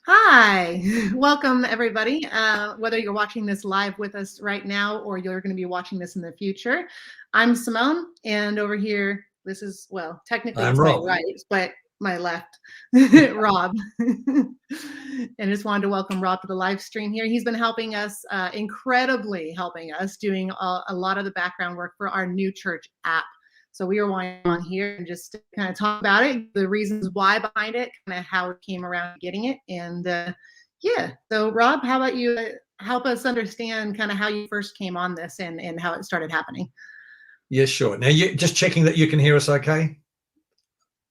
Hi, welcome everybody. Whether you're watching this live with us right now or you're going to be watching this in the future, I'm Simone, and over here, this is, well, technically I'm it's Rob. my right, but my left, Rob. And just wanted to welcome Rob to the live stream here. He's been helping us, incredibly helping us, doing a lot of the background work for our new church app. So we were wanting on here and just kind of talk about it, the reasons why behind it, kind of how it came around getting it. And yeah, so Rob, how about you help us understand kind of how you first came on this and how it started happening? Yeah, sure. Now, you just checking that you can hear us okay?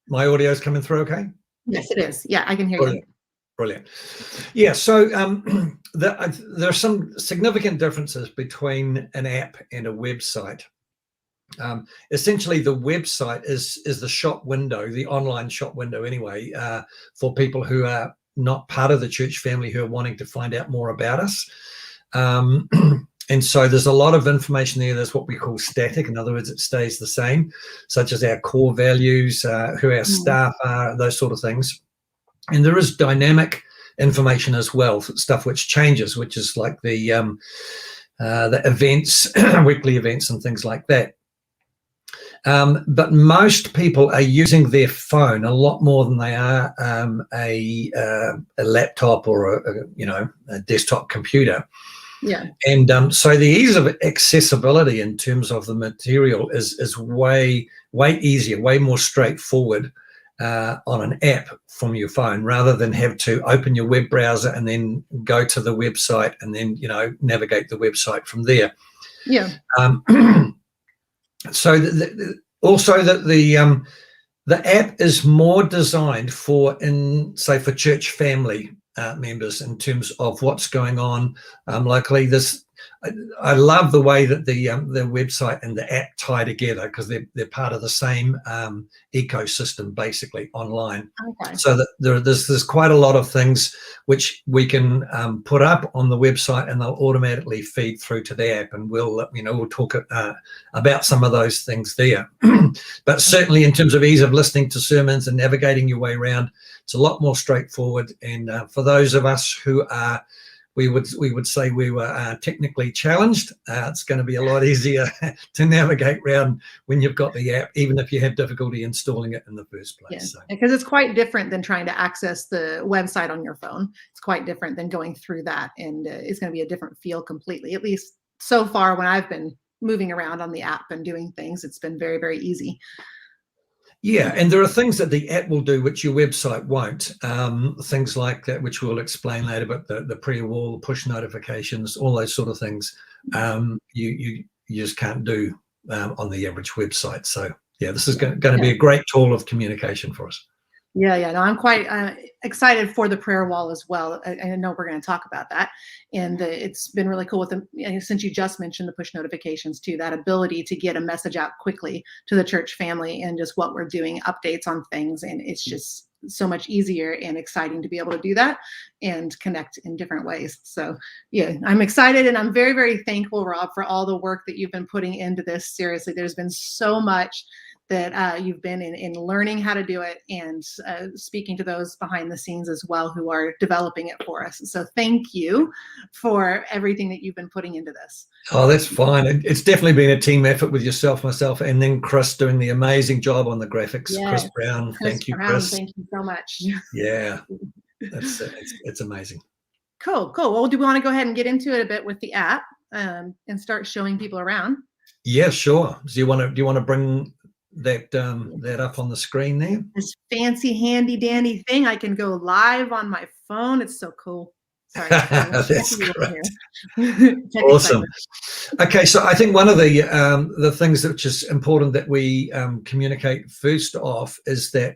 My audio is coming through okay? Yes, it is. Yeah, I can hear Brilliant. you. Brilliant. Yeah, so there are some significant differences between an app and a website. Essentially, the website is the shop window, the online shop window anyway, for people who are not part of the church family who are wanting to find out more about us. And so there's a lot of information there that's what we call static. In other words, it stays the same, such as our core values, who our staff are, those sort of things. And there is dynamic information as well, stuff which changes, which is like the events, weekly events and things like that. But most people are using their phone a lot more than they are a laptop or a desktop computer. Yeah. And so the ease of accessibility in terms of the material is way easier, way more straightforward on an app from your phone, rather than have to open your web browser and then go to the website and then navigate the website from there. Yeah. So also that the app is more designed for church family members in terms of what's going on locally. I love the way that the website and the app tie together, because they're part of the same ecosystem basically online. Okay. So that there's quite a lot of things which we can put up on the website, and they'll automatically feed through to the app, and we'll talk about some of those things there. But certainly in terms of ease of listening to sermons and navigating your way around, it's a lot more straightforward. And for those of us who are, we would say we were technically challenged, it's going to be a lot easier to navigate around when you've got the app, even if you have difficulty installing it in the first place. Yeah, so. because it's quite different than trying to access the website on your phone. It's quite different than going through that, and it's going to be a different feel completely. At least so far, when I've been moving around on the app and doing things, it's been very, very easy. Yeah, and there are things that the app will do which your website won't. Things like that, which we'll explain later, but the pre-wall, push notifications, all those sort of things, you just can't do on the average website. So yeah, this is going to be a great tool of communication for us. Yeah. No, I'm quite excited for the prayer wall as well. I know we're going to talk about that. And it's been really cool with them, since you just mentioned the push notifications too, that ability to get a message out quickly to the church family and just what we're doing, updates on things. And it's just so much easier and exciting to be able to do that and connect in different ways. So yeah, I'm excited, and I'm very, very thankful, Rob, for all the work that you've been putting into this. Seriously, there's been so much that you've been in learning how to do it, and speaking to those behind the scenes as well who are developing it for us. So thank you for everything that you've been putting into this. Oh, that's fine. It's definitely been a team effort with yourself, myself, and then Chris doing the amazing job on the graphics. Yes. Chris Brown, thank you, Chris. Thank you so much. Yeah, it's amazing. Cool. Well, do we want to go ahead and get into it a bit with the app and start showing people around? Yeah, sure. Do you want to bring that up on the screen there? This fancy handy dandy thing. I can go live on my phone. It's so cool. Sorry. That's great. Awesome. Okay, so I think one of the things which is important that we communicate first off is that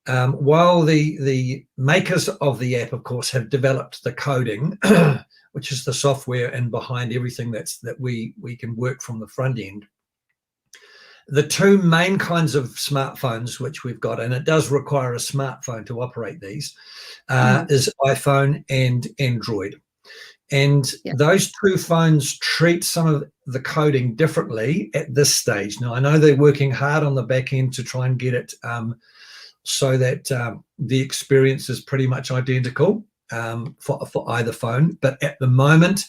while the makers of the app, of course, have developed the coding, which is the software and behind everything that we can work from the front end, the two main kinds of smartphones which we've got, and it does require a smartphone to operate these, is iPhone and Android. And those two phones treat some of the coding differently at this stage. Now, I know they're working hard on the back end to try and get it so that the experience is pretty much identical. for either phone, but at the moment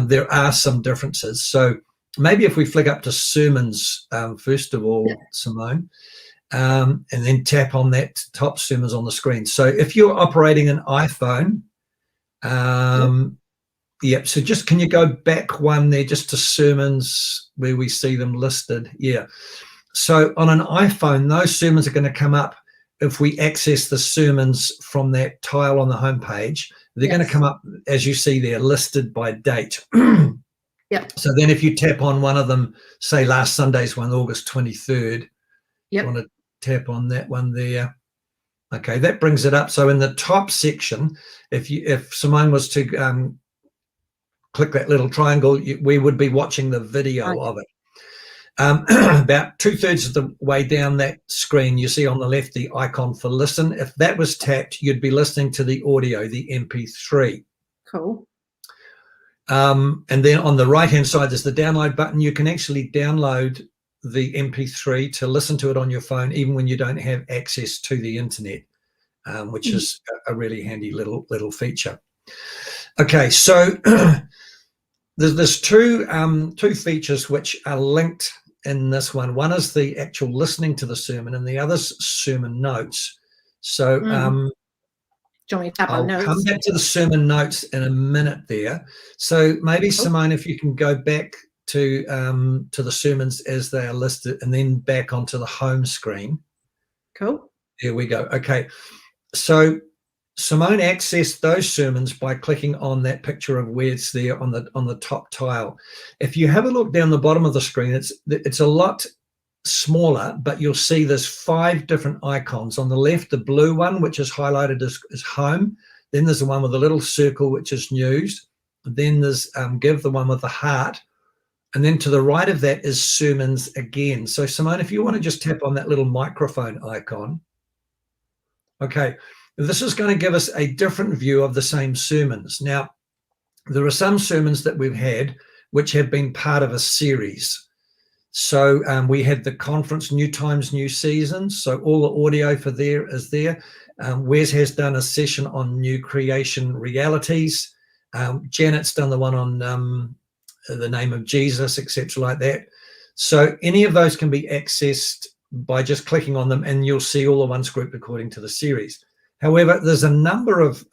there are some differences. So maybe if we flick up to sermons first of all, Simone, and then tap on that top sermons on the screen. So if you're operating an iPhone, yep. So just, can you go back one there just to sermons where we see them listed? Yeah. So on an iPhone, those sermons are going to come up if we access the sermons from that tile on the homepage. They're going to come up, as you see there, listed by date. So then if you tap on one of them, say last Sunday's one, August 23rd, you want to tap on that one there. Okay, that brings it up. So in the top section, if Simone was to click that little triangle, we would be watching the video of it. About 2/3 of the way down that screen, you see on the left the icon for listen. If that was tapped, you'd be listening to the audio, the MP3. Cool. And then on the right-hand side, there's the download button. You can actually download the MP3 to listen to it on your phone, even when you don't have access to the internet, which is a really handy little feature. Okay, so there's two features which are linked in this one. One is the actual listening to the sermon, and the other's sermon notes. So do you want me to tap on notes? I'll come back to the sermon notes in a minute there. So maybe Simone, if you can go back to the sermons as they are listed, and then back onto the home screen. Cool. There we go. Okay. So Simone accessed those sermons by clicking on that picture of where it's there on the top tile. If you have a look down the bottom of the screen, it's a lot smaller, but you'll see there's 5 different icons. On the left, the blue one, which is highlighted as home. Then there's the one with the little circle, which is news. Then there's give, the one with the heart. And then to the right of that is sermons again. So Simone, if you want to just tap on that little microphone icon. Okay, this is going to give us a different view of the same sermons. Now, there are some sermons that we've had which have been part of a series. So we had the conference, New Times, New Seasons. So all the audio for there is there. Wes has done a session on new creation realities. Janet's done the one on the name of Jesus, etc., like that. So any of those can be accessed by just clicking on them, and you'll see all the ones grouped according to the series. However, there's a number of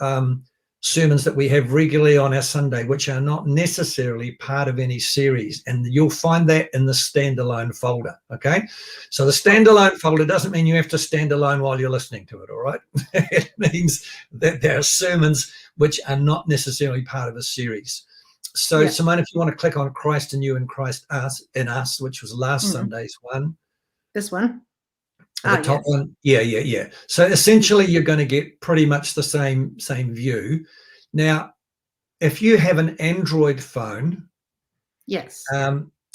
sermons that we have regularly on our Sunday which are not necessarily part of any series, and you'll find that in the standalone folder. Okay, so the standalone folder doesn't mean you have to stand alone while you're listening to it. All right, it means that there are sermons which are not necessarily part of a series. So Simone, if you want to click on Christ in You and Christ in Us, which was last Sunday's one. This one? The top one. Yeah. So essentially you're going to get pretty much the same view. Now, if you have an Android phone. Yes.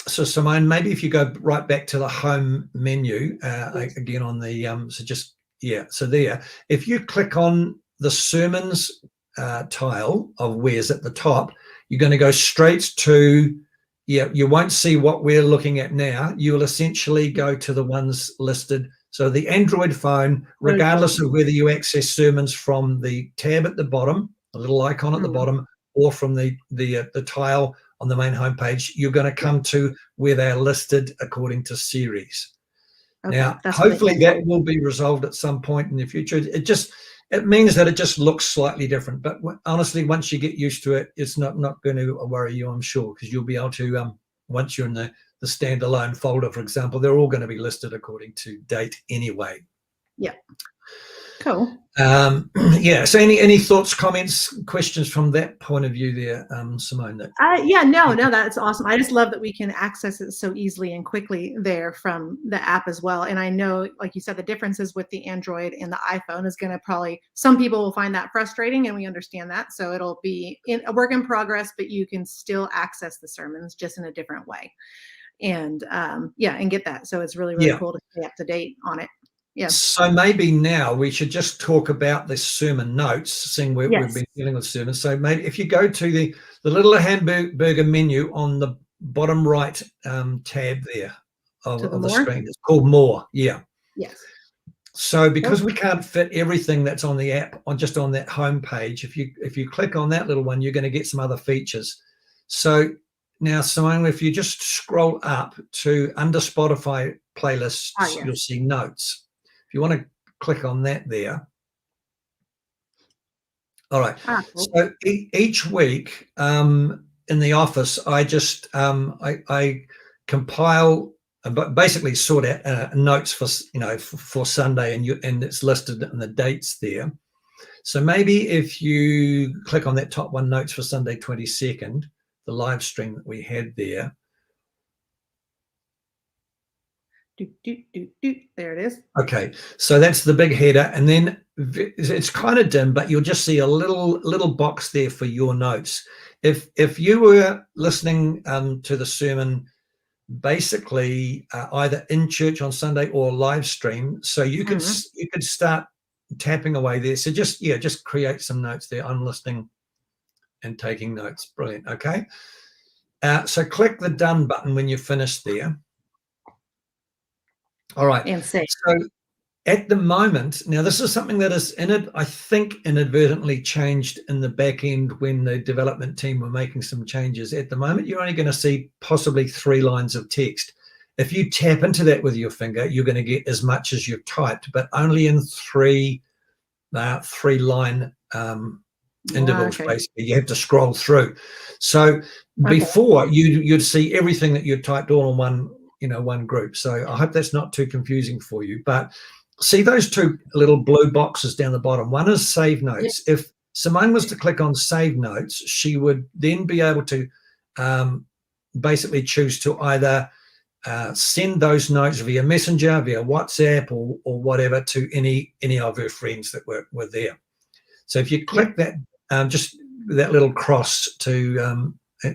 So Simone, maybe if you go right back to the home menu, again on the, so there, if you click on the sermons tile of where's at the top, you're going to go straight to, you won't see what we're looking at now. You will essentially go to the ones listed. So the Android phone, regardless of whether you access sermons from the tab at the bottom, a little icon at the bottom, or from the tile on the main homepage, you're going to come to where they're listed according to series. Okay, now, hopefully that will be resolved at some point in the future. It means that it just looks slightly different, but honestly, once you get used to it, it's not going to worry you, I'm sure, because you'll be able to, once you're in the standalone folder, for example, they're all going to be listed according to date anyway. Yeah. Cool. So any thoughts, comments, questions from that point of view there, Simone? No, that's awesome. I just love that we can access it so easily and quickly there from the app as well. And I know, like you said, the differences with the Android and the iPhone is going to some people will find that frustrating, and we understand that. So it'll be a work in progress, but you can still access the sermons just in a different way. And and get that. So it's really, really cool to stay up to date on it. Yeah. So maybe now we should just talk about the sermon notes, seeing we've been dealing with sermons. So maybe if you go to the little hamburger menu on the bottom right tab there of the screen, it's called More. Yeah. Yes. So because we can't fit everything that's on the app on just on that home page, if you click on that little one, you're going to get some other features. So now, Simone, if you just scroll up to under Spotify playlists, Ah, yes. you'll see notes. If you want to click on that there. All right. Ah, cool. So each week in the office, I just I compile, but basically sort out notes for for Sunday, and it's listed in the dates there. So maybe if you click on that top one, notes for Sunday 22nd, the live stream that we had there. There it is. Okay, so that's the big header, and then it's kind of dim, but you'll just see a little box there for your notes. If you were listening to the sermon, basically either in church on Sunday or live stream, so you could start tapping away there. So just create some notes there. I'm listening and taking notes. Brilliant. Okay, so click the done button when you're finished there. All right. And save. So at the moment, now this is something that is I think inadvertently changed in the back end when the development team were making some changes. At the moment, you're only going to see possibly 3 lines of text. If you tap into that with your finger, you're going to get as much as you've typed, but only in 3 line intervals. Okay. Basically, you have to scroll through. So before you'd see everything that you typed all in one group. So I hope that's not too confusing for you. But see those 2 little blue boxes down the bottom. One is save notes. Yep. If Simone was to click on save notes, she would then be able to basically choose to either send those notes via Messenger, via WhatsApp, or whatever to any of her friends that were there. So if you click that, just that little cross to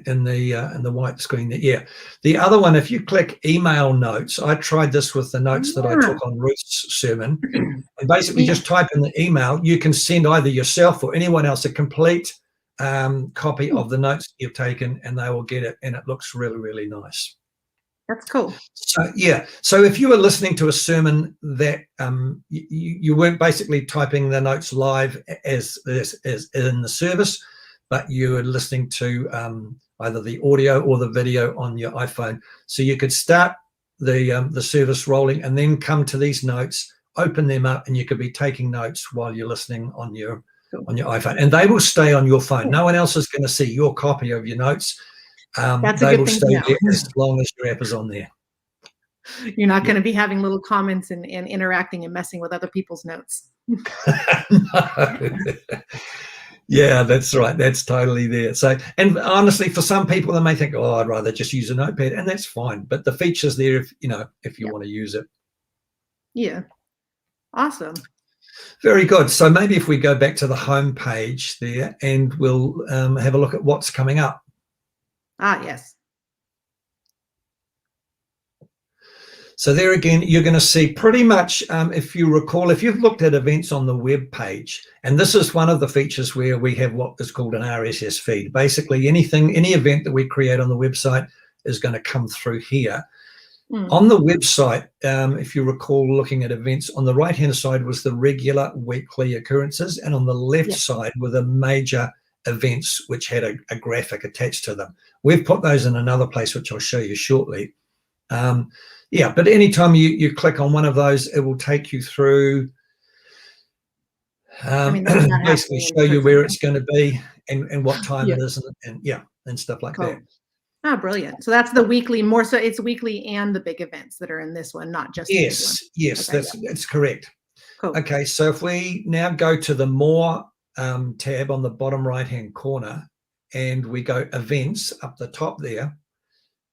in the white screen there. The other one, if you click email notes, I tried this with the notes that I took on Ruth's sermon, and basically just type in the email. You can send either yourself or anyone else a complete copy of the notes you've taken, and they will get it, and it looks really, really nice. That's cool. So if you were listening to a sermon that you weren't basically typing the notes live as in the service, but you were listening to either the audio or the video on your iPhone, so you could start the service rolling and then come to these notes, open them up, and you could be taking notes while you're listening on your iPhone, and they will stay on your phone. No one else is going to see your copy of your notes. They will stay there as long as your app is on there. You're not going to be having little comments and interacting and messing with other people's notes. No. Yeah, that's right. That's totally there. So, and honestly, for some people, they may think, "Oh, I'd rather just use a notepad," and that's fine. But the feature's there if you want to use it. Yeah, awesome. Very good. So maybe if we go back to the home page there, and we'll have a look at what's coming up. Ah, yes. So there again, you're going to see pretty much, if you recall, if you've looked at events on the web page, and this is one of the features where we have what is called an RSS feed. Basically, any event that we create on the website is going to come through here. On the website, if you recall looking at events, on the right-hand side was the regular weekly occurrences, and on the left side were the major events which had a graphic attached to them. We've put those in another place, which I'll show you shortly. But anytime you click on one of those, it will take you through, basically show you where it's going to be and what time it is, and stuff like that. Ah, brilliant. So that's the weekly, more so it's weekly and the big events that are in this one, not just yes, okay, that's correct. Cool. Okay, so if we now go to the More tab on the bottom right-hand corner, and we go Events up the top there,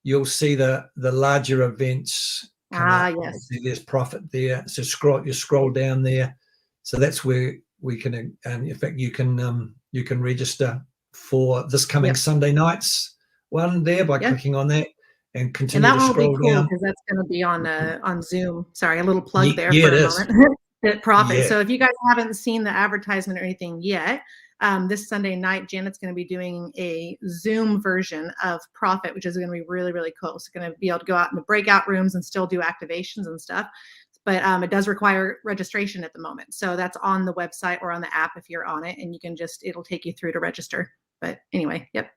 you'll see the larger events. Yes. There's Profit there. So you scroll down there. So that's where we can, in fact, you can register for this coming Sunday night's one there by clicking on that and continue to scroll down. And that will be cool because that's going to be on Zoom. Sorry, a little plug there for a moment. Profit. So if you guys haven't seen the advertisement or anything yet, this Sunday night, Janet's going to be doing a Zoom version of Profit, which is going to be really, really cool. So going to be able to go out in the breakout rooms and still do activations and stuff. but it does require registration at the moment. So that's on the website or on the app if you're on it, and you can it'll take you through to register. But anyway, yep.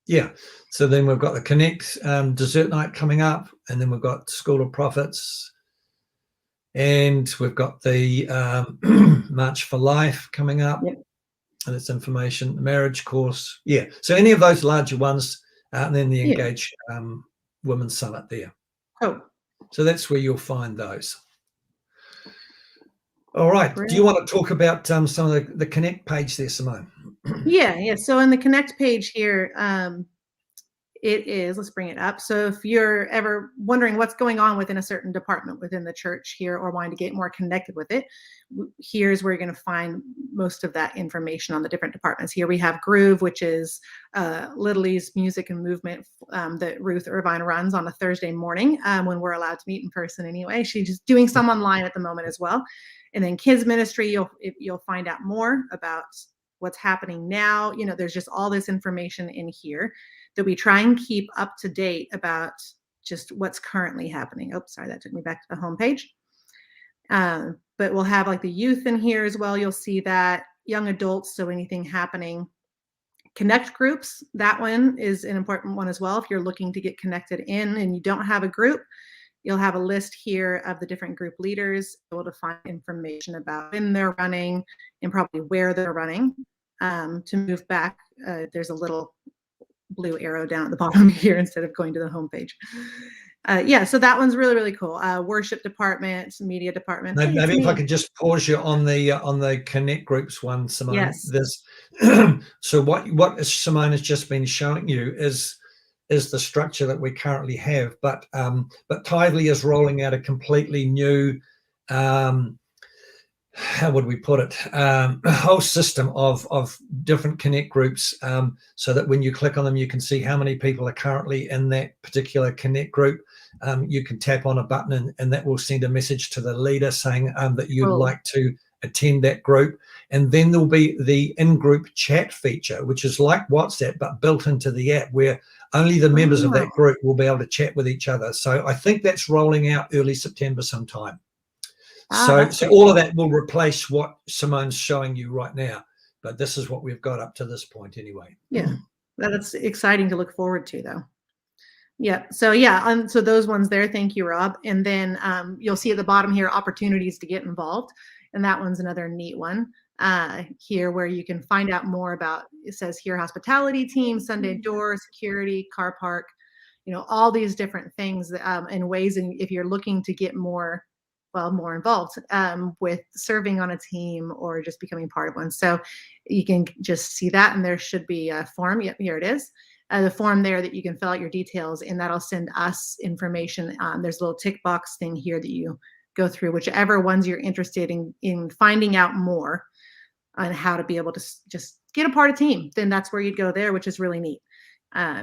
Yeah. So then we've got the Connect dessert night coming up, and then we've got School of Prophets, and we've got the March for Life coming up. Yep. And it's information, the marriage course. Yeah. So any of those larger ones, and then the Engage Women's Summit there. Oh. So that's where you'll find those. All right. Great. Do you want to talk about some of the Connect page there, Simone? Yeah. So in the Connect page here, it is, let's bring it up. So if you're ever wondering what's going on within a certain department within the church here, or wanting to get more connected with it, here's where you're going to find most of that information on the different departments. Here we have Groove, which is Little E's music and movement that Ruth Irvine runs on a Thursday morning when we're allowed to meet in person anyway. She's just doing some online at the moment as well. And then Kids Ministry, you'll find out more about what's happening now. You know, there's just all this information in here that we try and keep up to date about just what's currently happening. Oh, sorry, that took me back to the homepage. But we'll have like the youth in here as well. You'll see that, young adults, so anything happening. Connect groups, that one is an important one as well. If you're looking to get connected in and you don't have a group, you'll have a list here of the different group leaders, able to find information about when they're running and probably where they're running. To move back, there's a little blue arrow down at the bottom here instead of going to the homepage. Yeah, so that one's really, really cool. Worship department, media department. Maybe if I could just pause you on the Connect groups one, Simone. Yes. There's so what Simone has just been showing you is the structure that we currently have, but Tithely is rolling out a completely new how would we put it, a whole system of different Connect groups, so that when you click on them, you can see how many people are currently in that particular Connect group. You can tap on a button and that will send a message to the leader saying that you'd like to attend that group. And then there'll be the in-group chat feature, which is like WhatsApp, but built into the app, where only the members of that group will be able to chat with each other. So I think that's rolling out early September sometime. So all of that will replace what Simone's showing you right now, but this is what we've got up to this point anyway. Yeah, that's exciting to look forward to, though. Yeah, so yeah, so those ones there, thank you, Rob. And then you'll see at the bottom here, opportunities to get involved, and that one's another neat one here, where you can find out more about, it says here, hospitality team, Sunday door, security, car park, you know, all these different things and ways, and if you're looking to get more involved with serving on a team or just becoming part of one. So you can just see that, and there should be a form. Yep, here it is. The form there that you can fill out your details, and that'll send us information. There's a little tick box thing here that you go through, whichever ones you're interested in finding out more on how to be able to just get a part of team. Then that's where you'd go there, which is really neat.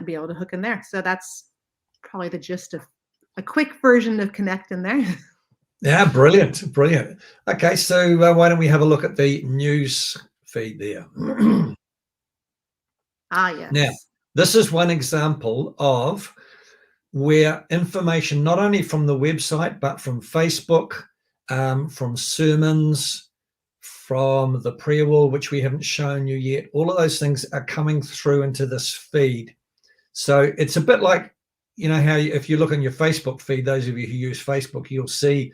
Be able to hook in there. So that's probably the gist of a quick version of Connect in there. Yeah, brilliant. Okay, so why don't we have a look at the news feed there? Yes. Now, this is one example of where information, not only from the website, but from Facebook, from sermons, from the prayer wall, which we haven't shown you yet, all of those things are coming through into this feed. So it's a bit like, you know, how if you look on your Facebook feed, those of you who use Facebook, you'll see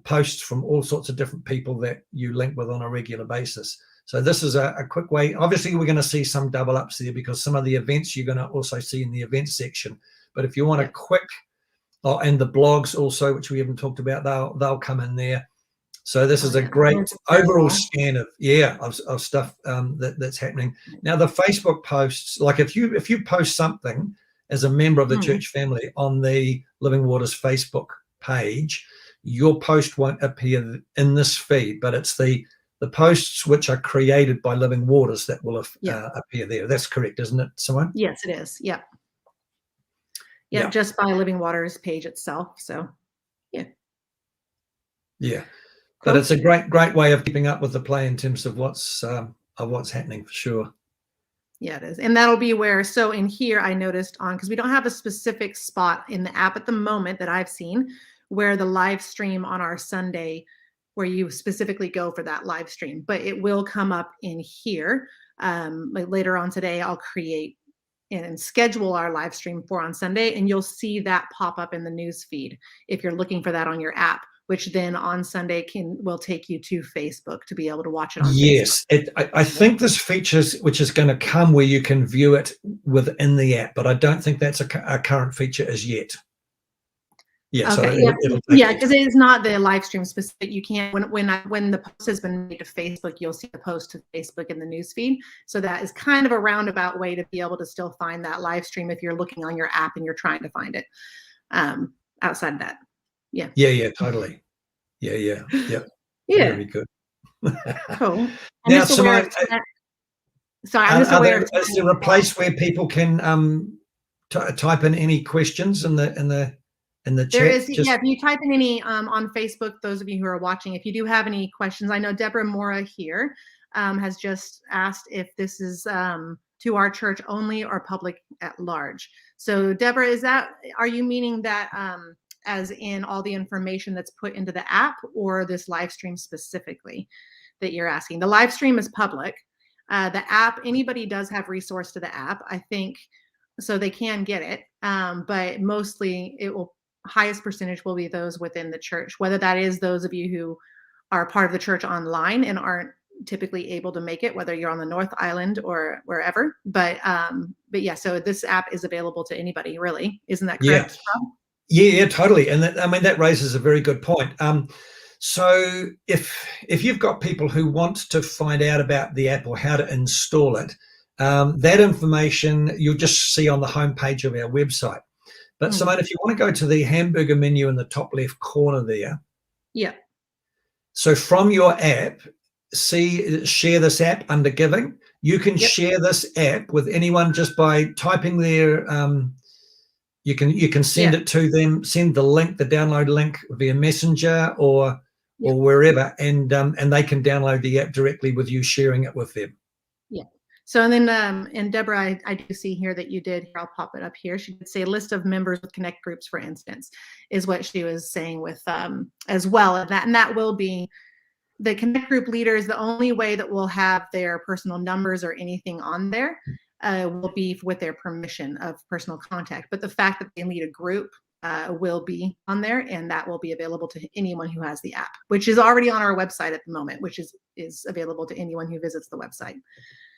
posts from all sorts of different people that you link with on a regular basis. So this is a quick way. Obviously, we're going to see some double ups there because some of the events you're going to also see in the events section. But if you want a quick, and the blogs also, which we haven't talked about, they'll come in there. So this is a great overall scan of stuff that's happening. Now, the Facebook posts, like if you post something as a member of the church family on the Living Waters Facebook page, your post won't appear in this feed, but it's the posts which are created by Living Waters that will appear there. That's correct, isn't it, Simone? Yes, it is. Yeah, just by Living Waters page itself. So, yeah. But it's a great way of keeping up with the play in terms of what's happening for sure. Yeah, it is. And that'll be where, so in here I noticed because we don't have a specific spot in the app at the moment that I've seen where the live stream on our Sunday, where you specifically go for that live stream, but it will come up in here. Like later on today, I'll create and schedule our live stream for on Sunday, and you'll see that pop up in the news feed if you're looking for that on your app, which then on Sunday will take you to Facebook to be able to watch it on Yes, Facebook. I think this feature which is going to come where you can view it within the app, but I don't think that's a current feature as yet. Yeah, Okay, so yeah, yeah, because it is not the live stream specific. You can't when the post has been made to Facebook, you'll see the post to Facebook in the newsfeed. So that is kind of a roundabout way to be able to still find that live stream if you're looking on your app and you're trying to find it. Outside that, yeah. Yeah, totally. Yeah. Very good. Cool. Now, Simone, sorry, I'm just aware. Is there a place where people can type in any questions in the chat? There is, yeah, if you type in any on Facebook, those of you who are watching, if you do have any questions, I know Deborah Mora here has just asked if this is to our church only or public at large. So Deborah, are you meaning that as in all the information that's put into the app, or this live stream specifically that you're asking? The live stream is public. The app, anybody does have resource to the app, I think, so they can get it, but mostly highest percentage will be those within the church, whether that is those of you who are part of the church online and aren't typically able to make it, whether you're on the North Island or wherever. But yeah, so this app is available to anybody, really. Isn't that correct? Yeah, totally. And that raises a very good point. So if you've got people who want to find out about the app or how to install it, that information you'll just see on the homepage of our website. But Simone, if you want to go to the hamburger menu in the top left corner there. Yeah. So from your app, share this app under giving. You can share this app with anyone just by typing their you can send it to them, send the link, the download link via Messenger or wherever, and they can download the app directly with you sharing it with them. Yeah. So, and then, and Deborah, I do see here that you did, here, I'll pop it up here. She did say a list of members with Connect groups, for instance, is what she was saying with, as well. And that will be the Connect group leaders. The only way that we'll have their personal numbers or anything on there will be with their permission of personal contact. But the fact that they lead a group will be on there, and that will be available to anyone who has the app, which is already on our website at the moment, which is available to anyone who visits the website.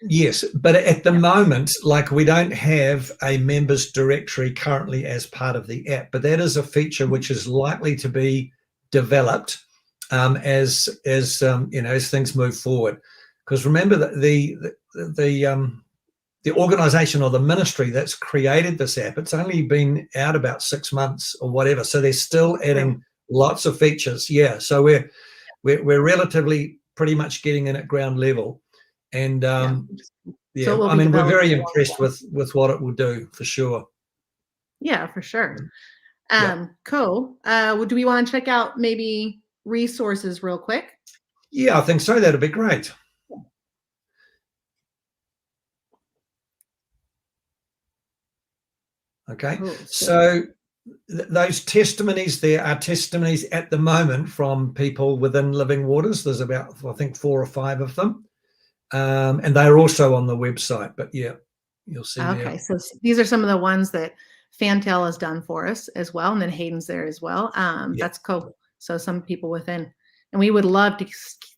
Yes, but at the moment, like, we don't have a members directory currently as part of the app, but that is a feature which is likely to be developed as things move forward. Because remember that the organization or the ministry that's created this app, it's only been out about 6 months or whatever, so they're still adding lots of features. Yeah, so we're relatively pretty much getting in at ground level. And so I mean, we're very impressed with what it will do, for sure. Yeah, for sure. Cool. Do we want to check out maybe resources real quick? Yeah, I think so. That'd be great. Okay, cool. So those testimonies, there are testimonies at the moment from people within Living Waters. There's about, I think, 4 or 5 of them. And they're also on the website, but yeah, you'll see. Okay, so these are some of the ones that Fantel has done for us as well, and then Hayden's there as well. That's cool. So some people within, and we would love to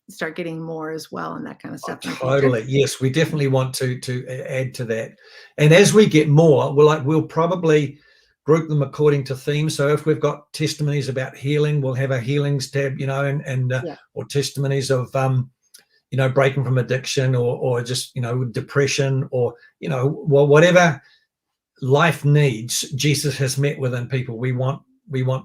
start getting more as well and that kind of stuff. Totally, yes, we definitely want to add to that. And as we get more, we'll probably group them according to theme. So if we've got testimonies about healing, we'll have a healings tab, or testimonies of breaking from addiction or just, depression or, whatever life needs Jesus has met within people. We want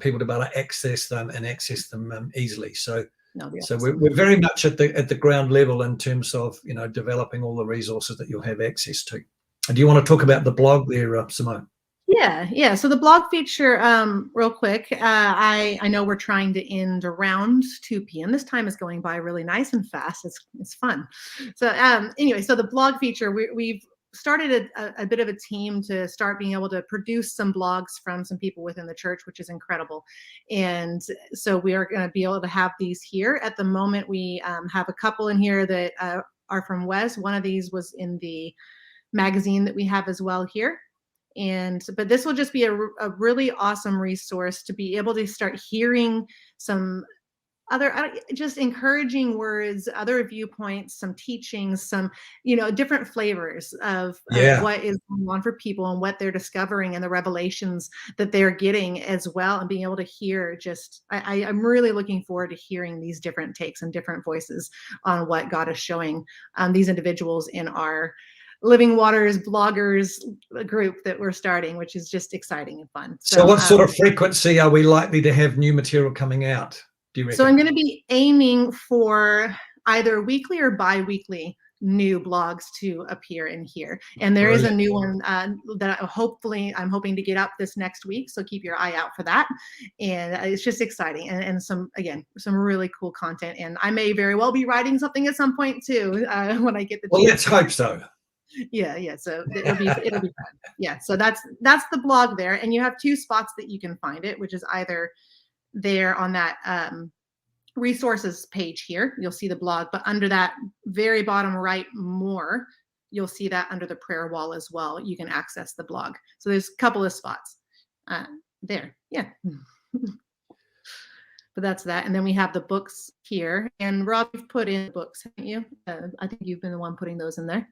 people to be able to access them and access them easily. So we're very much at the ground level in terms of, developing all the resources that you'll have access to. And do you want to talk about the blog there, Simone? Yeah. So the blog feature, real quick, I know we're trying to end around 2 p.m. This time is going by really nice and fast. It's fun. So anyway, so the blog feature, we've started a bit of a team to start being able to produce some blogs from some people within the church, which is incredible. And so we are going to be able to have these here. At the moment, we have a couple in here that are from Wes. One of these was in the magazine that we have as well here. But this will just be a really awesome resource to be able to start hearing some other just encouraging words, other viewpoints, some teachings, some different flavors of what is going on for people and what they're discovering and the revelations that they're getting as well, and being able to hear I'm really looking forward to hearing these different takes and different voices on what God is showing these individuals in our Living Waters bloggers group that we're starting, which is just exciting and fun. So what sort of frequency are we likely to have new material coming out, do you reckon? So I'm going to be aiming for either weekly or bi-weekly new blogs to appear in here. And there is a new one that I'm hoping to get up this next week. So keep your eye out for that. And it's just exciting. And some really cool content. And I may very well be writing something at some point too, when I get the chance. Well, let's hope so. Yeah. So it'll be fun. Yeah. So that's the blog there. And you have two spots that you can find it, which is either there on that resources page here, you'll see the blog, but under that very bottom right more, you'll see that under the prayer wall as well, you can access the blog. So there's a couple of spots there. Yeah. But that's that. And then we have the books here. And Rob, you've put in books, haven't you? I think you've been the one putting those in there.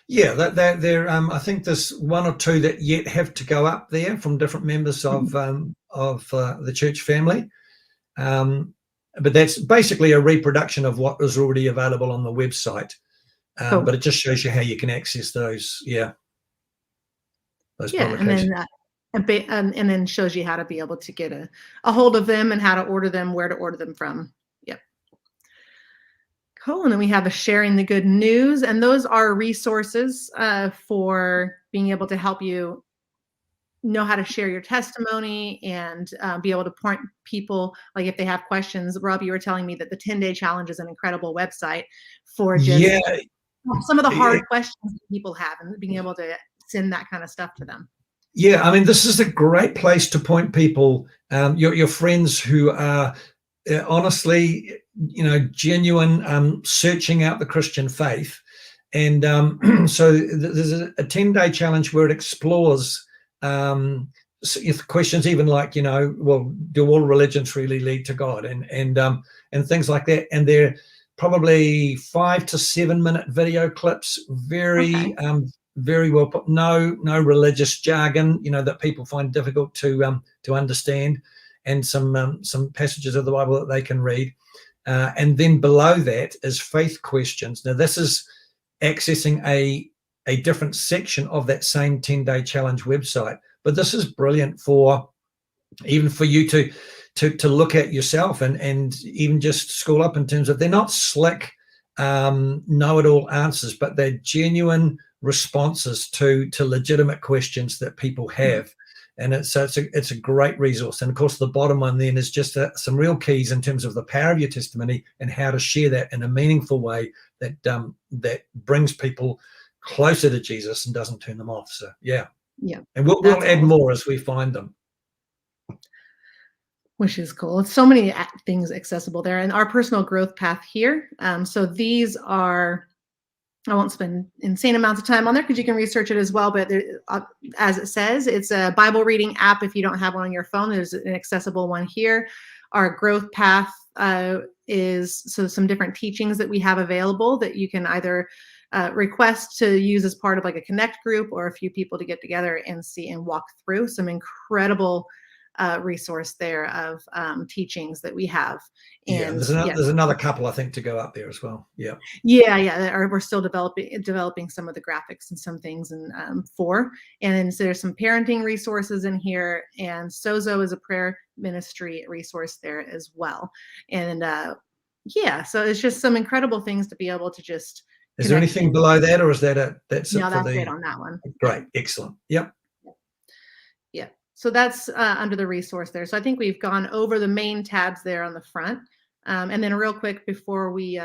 Yeah, there. I think there's one or two that yet have to go up there from different members of the church family. But that's basically a reproduction of what was already available on the website. Cool. But it just shows you how you can access those. Yeah. Those publications. And then shows you how to be able to get a hold of them and how to order them, where to order them from. Yep. Cool. And then we have a sharing the good news, and those are resources for being able to help you know how to share your testimony and be able to point people, like if they have questions. Rob, you were telling me that the 10-day challenge is an incredible website for just some of the hard questions that people have, and being able to send that kind of stuff to them. Yeah, I mean, this is a great place to point people, your friends who are honestly, genuine, searching out the Christian faith. And so there's a 10-day challenge where it explores questions even like, well, do all religions really lead to God, and things like that. And they're probably 5 to 7 minute video clips, very well put. No religious jargon, that people find difficult to understand, and some passages of the Bible that they can read. And then below that is faith questions. Now this is accessing a different section of that same 10-day challenge website, but this is brilliant for you to look at yourself and even just school up in terms of, they're not slick know-it-all answers, but they're genuine responses to legitimate questions that people have. And it's a great resource. And of course the bottom one then is just some real keys in terms of the power of your testimony and how to share that in a meaningful way that brings people closer to Jesus and doesn't turn them off. So yeah. And we'll add more as we find them, which is cool. It's so many things accessible there, and our personal growth path here. So these are, I won't spend insane amounts of time on there because you can research it as well. But as it says, it's a Bible reading app. If you don't have one on your phone, there's an accessible one here. Our growth path is some different teachings that we have available that you can either request to use as part of like a connect group, or a few people to get together and see and walk through some incredible resource there of teachings that we have. And there's another couple I think to go up there as well. Yeah. We're still developing some of the graphics and some things and then so there's some parenting resources in here, and Sozo is a prayer ministry resource there as well. And so it's just some incredible things to be able to just. Is there anything below that, or is that that's it on that one? Great, excellent. Yep. Yeah. So that's under the resource there. So I think we've gone over the main tabs there on the front. And then real quick before we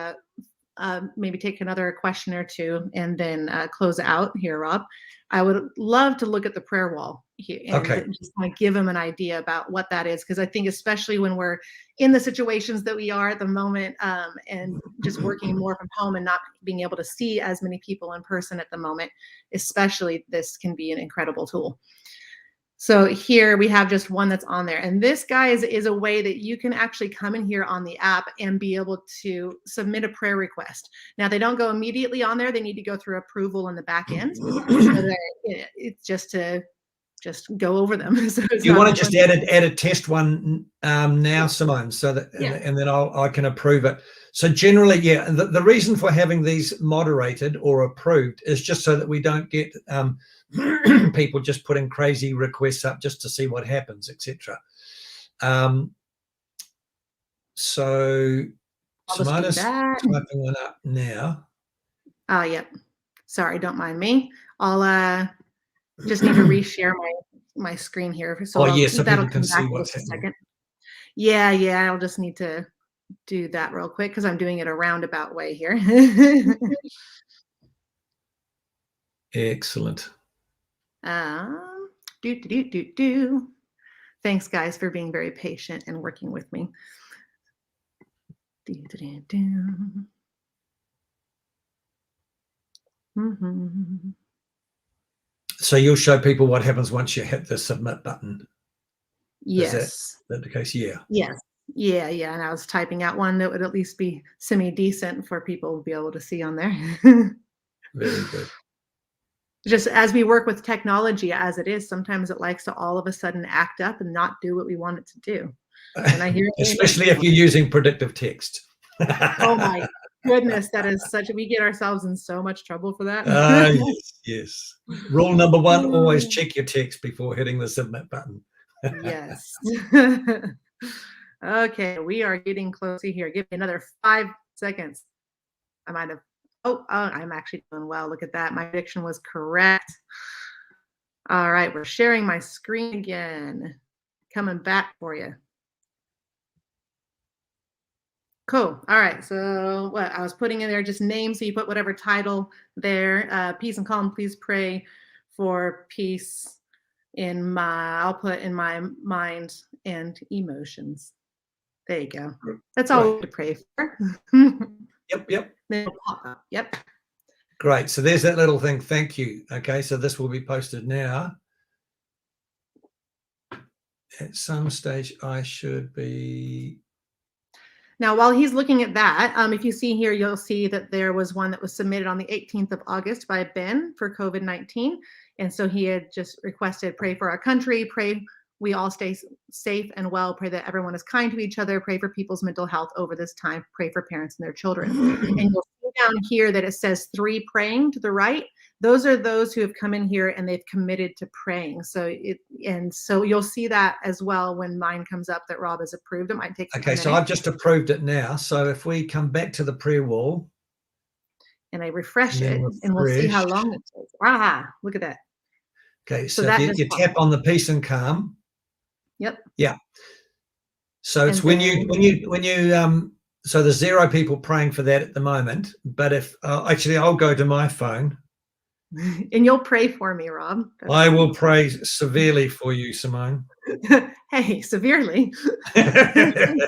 maybe take another question or two and then close out here, Rob. I would love to look at the prayer wall here and Okay. just kind of give them an idea about what that is, because I think especially when we're in the situations that we are at the moment, and just working more from home and not being able to see as many people in person at the moment, especially this can be an incredible tool. So here we have just one that's on there. And this, guys, is a way that you can actually come in here on the app and be able to submit a prayer request. Now, they don't go immediately on there. They need to go through approval in the back end. So it's just to go over them. So you want to just add a test one now, Simone, so that and then I can approve it. So generally, yeah, the reason for having these moderated or approved is just so that we don't get people just putting crazy requests up just to see what happens, etc. So Simone is typing one up now. Oh, yep. Sorry, don't mind me. I'll just need to reshare my screen here. So so people can see what's happening. Yeah, I'll just need to do that real quick because I'm doing it a roundabout way here. Excellent. Thanks, guys, for being very patient and working with me. So you'll show people what happens once you hit the submit button. Yes. Is that the case? Yeah. Yes. Yeah. And I was typing out one that would at least be semi-decent for people to be able to see on there. Very good. Just as we work with technology as it is, sometimes it likes to all of a sudden act up and not do what we want it to do. And I hear especially if you're using predictive text. Oh my goodness, that is we get ourselves in so much trouble for that. Yes. Rule number 1, always check your text before hitting the submit button. Yes. Okay, we are getting closer here. Give me another 5 seconds. I might have. Oh, I'm actually doing well. Look at that. My prediction was correct. All right, we're sharing my screen again. Coming back for you. Cool. All right. So what I was putting in there, just names. So you put whatever title there. Peace and calm. Please pray for peace I'll put in my mind and emotions. There you go. That's all to pray for. Yep. Yep. Great. So there's that little thing. Thank you. Okay. So this will be posted now. At some stage, I should be. Now, while he's looking at that, if you see here, you'll see that there was one that was submitted on the 18th of August by Ben for COVID-19. And so he had just requested, pray for our country, pray we all stay safe and well, pray that everyone is kind to each other, pray for people's mental health over this time, pray for parents and their children. And you'll see down here that it says 3 praying to the right. Those are those who have come in here and they've committed to praying. So you'll see that as well when mine comes up that Rob has approved. It might take some minutes. So I've just approved it now. So if we come back to the prayer wall. And I refresh it and we'll see how long it takes. Look at that. Okay, so if you tap on the peace and calm. Yep. Yeah. So it's when you so there's 0 people praying for that at the moment. But if actually I'll go to my phone. And you'll pray for me, Rob. I will pray severely for you, Simone. Hey, severely. Okay.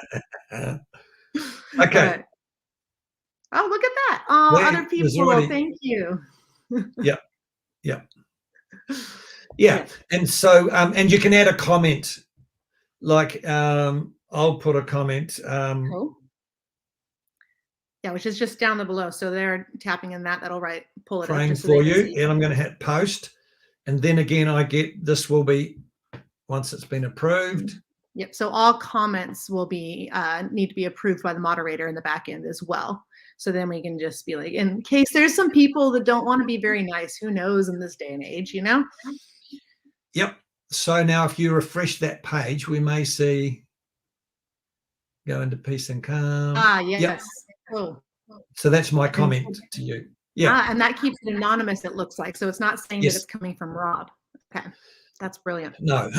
Oh, look at that. Oh, other people. Thank you. Yeah. And so and you can add a comment. Like I'll put a comment. Cool. Yeah, which is just down below. So they're tapping in that. That'll pull it up. Praying for you. And I'm going to hit post. And then again, this will be once it's been approved. Yep. So all comments will be need to be approved by the moderator in the back end as well. So then we can just be like, in case there's some people that don't want to be very nice, who knows in this day and age, you know? Yep. So now if you refresh that page, we may see go into peace and calm. Yes. Yep. Cool. So that's my comment to you. Yeah. And that keeps it anonymous, it looks like. So it's not saying that it's coming from Rob. Okay. That's brilliant. No,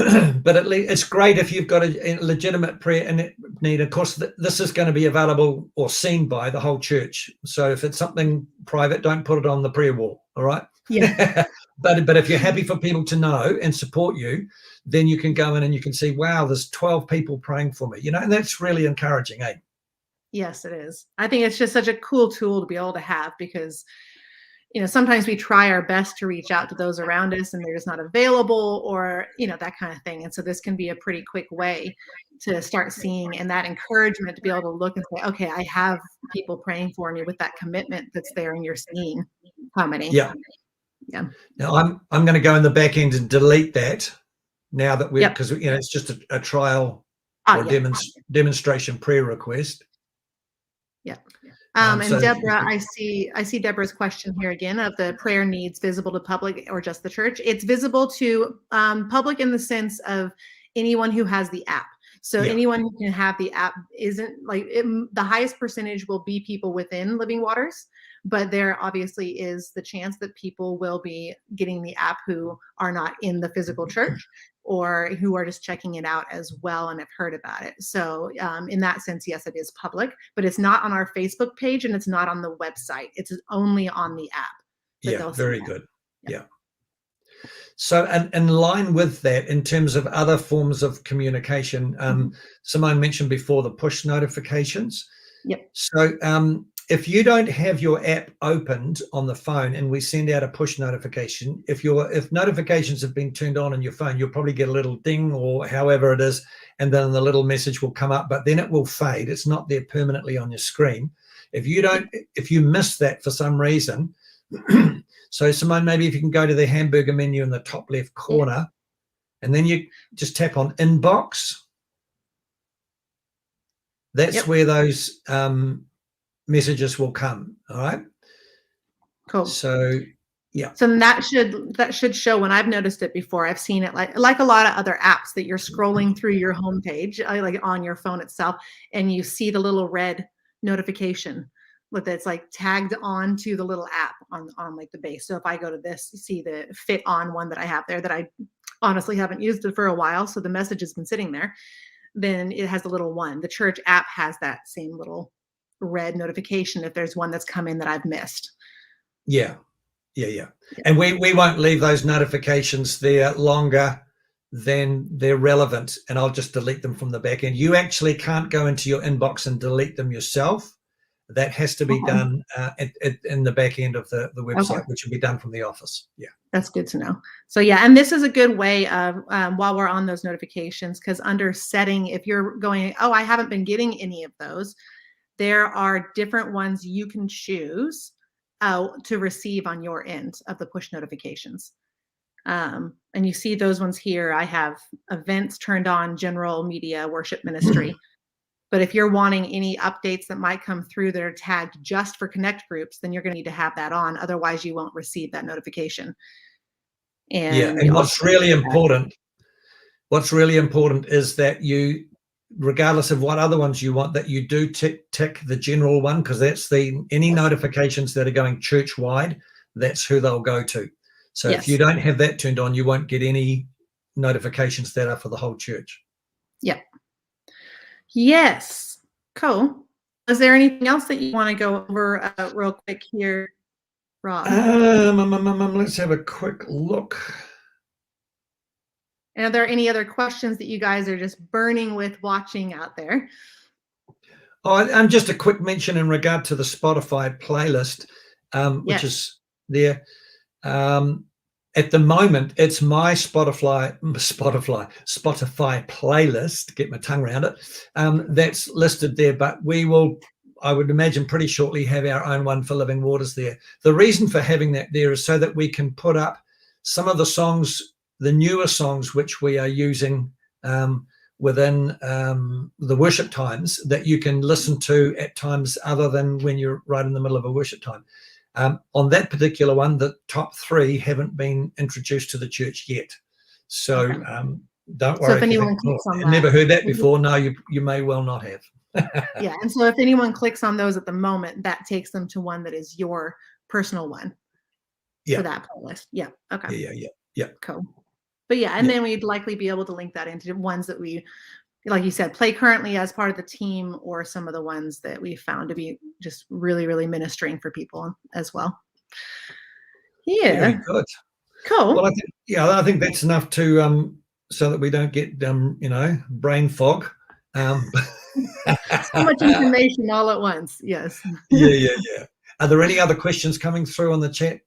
but it's great if you've got a legitimate prayer need. Of course, this is going to be available or seen by the whole church. So if it's something private, don't put it on the prayer wall. All right. Yeah. but if you're happy for people to know and support you, then you can go in and you can see, wow, there's 12 people praying for me, and that's really encouraging, eh? Yes, it is. I think it's just such a cool tool to be able to have, because sometimes we try our best to reach out to those around us and they're just not available, or, that kind of thing. And so this can be a pretty quick way to start seeing, and that encouragement to be able to look and say, okay, I have people praying for me, with that commitment that's there, and you're seeing how many. Yeah. Yeah. Now I'm going to go in the back end and delete that now that we're, Yep. because it's just a trial or Yeah. demonstration prayer request. Yeah. So and Deborah, I see Deborah's question here again, of the prayer needs visible to public or just the church. It's visible to public in the sense of anyone who has the app. So Yeah. anyone who can have the app isn't like the highest percentage will be people within Living Waters, but there obviously is the chance that people will be getting the app who are not in the physical church, or who are just checking it out as well and have heard about it. So in that sense, yes, it is public, but it's not on our Facebook page and it's not on the website. It's only on the app. Yeah, very good. Yeah. So, and in line with that, in terms of other forms of communication, Simone mentioned before the push notifications. Yep. So if you don't have your app opened on the phone and we send out a push notification, if notifications have been turned on your phone, you'll probably get a little ding or however it is, and then the little message will come up, but then it will fade. It's not there permanently on your screen. If you miss that for some reason, so Simone, maybe if you can go to the hamburger menu in the top left corner, and then you just tap on inbox. That's where those messages will come. All right. Cool. So yeah. So that should show, when I've noticed it before. I've seen it like a lot of other apps, that you're scrolling through your homepage, like on your phone itself, and you see the little red notification that's like tagged on to the little app on like the base. So if I go to this, you see the Fit On one that I have there, that I honestly haven't used it for a while, so the message has been sitting there. Then it has the little one. The church app has that same little red notification if there's one that's come in that I've missed. Yeah. And we won't leave those notifications there longer than they're relevant, and I'll just delete them from the back end. You actually can't go into your inbox and delete them yourself. That has to be done in the back end of the website, which will be done from the office. Yeah. That's good to know. So yeah, and this is a good way of, while we're on those notifications, because under setting, if you're going, oh, I haven't been getting any of those, there are different ones you can choose to receive on your end of the push notifications. And you see those ones here. I have events turned on, general media, worship ministry. But if you're wanting any updates that might come through that are tagged just for Connect groups, then you're going to need to have that on. Otherwise, you won't receive that notification. And what's really important is that you, regardless of what other ones you want, that you do tick the general one, because that's any notifications that are going church wide, that's who they'll go to. So if you don't have that turned on, you won't get any notifications that are for the whole church. Yeah. Yes. Cool. Is there anything else that you want to go over real quick here, Rob? Let's have a quick look. And are there any other questions that you guys are just burning with watching out there? And just a quick mention in regard to the Spotify playlist, which is there. At the moment, it's my Spotify playlist, get my tongue around it, that's listed there, but we will, I would imagine, pretty shortly have our own one for Living Waters there. The reason for having that there is so that we can put up some of the songs, the newer songs, which we are using within the worship times, that you can listen to at times other than when you're right in the middle of a worship time. On that particular one, the top 3 haven't been introduced to the church yet. So don't worry. So if anyone clicks on that, never heard that before, no, you may well not have. Yeah, and so if anyone clicks on those at the moment, that takes them to one that is your personal one for that playlist. Yeah. Okay. Yeah. Cool. But yeah, and then we'd likely be able to link that into ones that we, like you said, play currently as part of the team, or some of the ones that we found to be just really, really ministering for people as well. Yeah. Very good. Cool. Well, I think that's enough to so that we don't get brain fog. So much information all at once. Yes. Yeah. Are there any other questions coming through on the chat?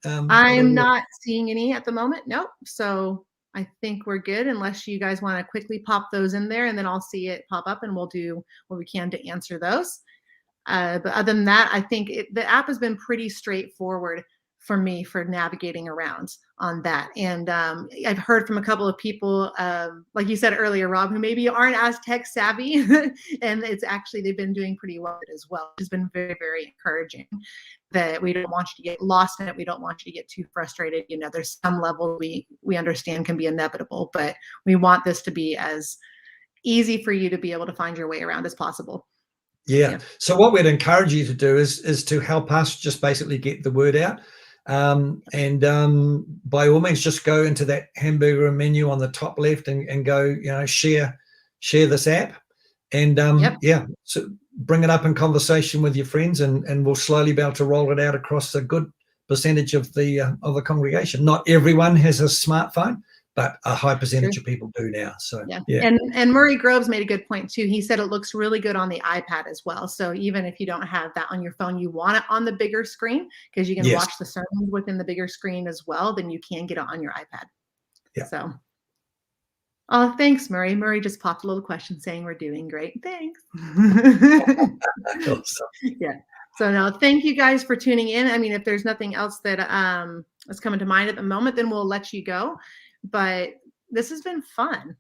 I'm not seeing any at the moment. Nope. So I think we're good, unless you guys want to quickly pop those in there, and then I'll see it pop up and we'll do what we can to answer those. But other than that, I think the app has been pretty straightforward for me for navigating around on that. And I've heard from a couple of people, like you said earlier, Rob, who maybe aren't as tech savvy, and they've been doing pretty well as well. It's been very, very encouraging. That we don't want you to get lost in it. We don't want you to get too frustrated. There's some level we understand can be inevitable, but we want this to be as easy for you to be able to find your way around as possible. Yeah. So what we'd encourage you to do is to help us just basically get the word out. And by all means, just go into that hamburger menu on the top left and go, share this app, and so bring it up in conversation with your friends, and we'll slowly be able to roll it out across a good percentage of the congregation. Not everyone has a smartphone, but a high percentage of people do now. So yeah. And Murray Groves made a good point too. He said it looks really good on the iPad as well. So even if you don't have that on your phone, you want it on the bigger screen, because you can watch the sermons within the bigger screen as well. Then you can get it on your iPad. Yeah. So, oh, thanks, Murray. Murray just popped a little question saying we're doing great. Thanks. Awesome. Yeah. So no, thank you guys for tuning in. I mean, if there's nothing else that is coming to mind at the moment, then we'll let you go. But this has been fun.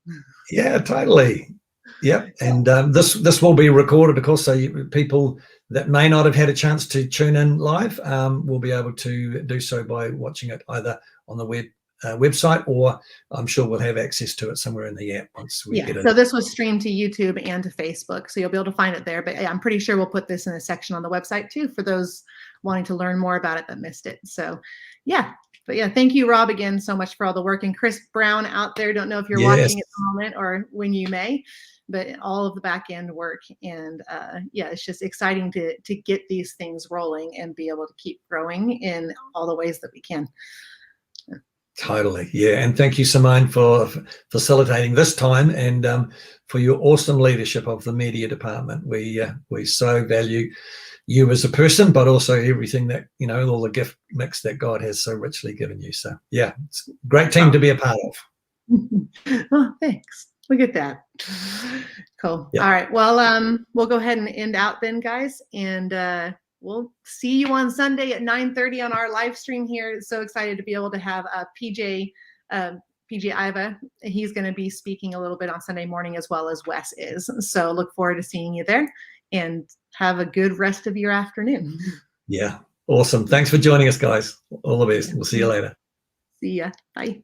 Yeah, totally. Yep. And this will be recorded, of course, so people that may not have had a chance to tune in live will be able to do so by watching it either on the website, or I'm sure we'll have access to it somewhere in the app once we get it. So this was streamed to YouTube and to Facebook, so you'll be able to find it there. But I'm pretty sure we'll put this in a section on the website too for those wanting to learn more about it that missed it. So yeah. But yeah, thank you, Rob, again, so much for all the work. And Chris Brown out there, don't know if you're watching at the moment or when you may, but all of the back end work. And it's just exciting to get these things rolling and be able to keep growing in all the ways that we can. Totally. Yeah. And thank you, Simone, for facilitating this time, and for your awesome leadership of the media department. We so value you as a person, but also everything that, all the gift mix that God has so richly given you. So yeah, it's a great team to be a part of. Oh, thanks. Look at that. Cool. Yeah. All right. Well, we'll go ahead and end out then, guys. And we'll see you on Sunday at 9:30 on our live stream here. So excited to be able to have PJ Iva. He's going to be speaking a little bit on Sunday morning, as well as Wes is. So look forward to seeing you there, and have a good rest of your afternoon. Yeah. Awesome. Thanks for joining us, guys. All the best. We'll see you later. See ya. Bye.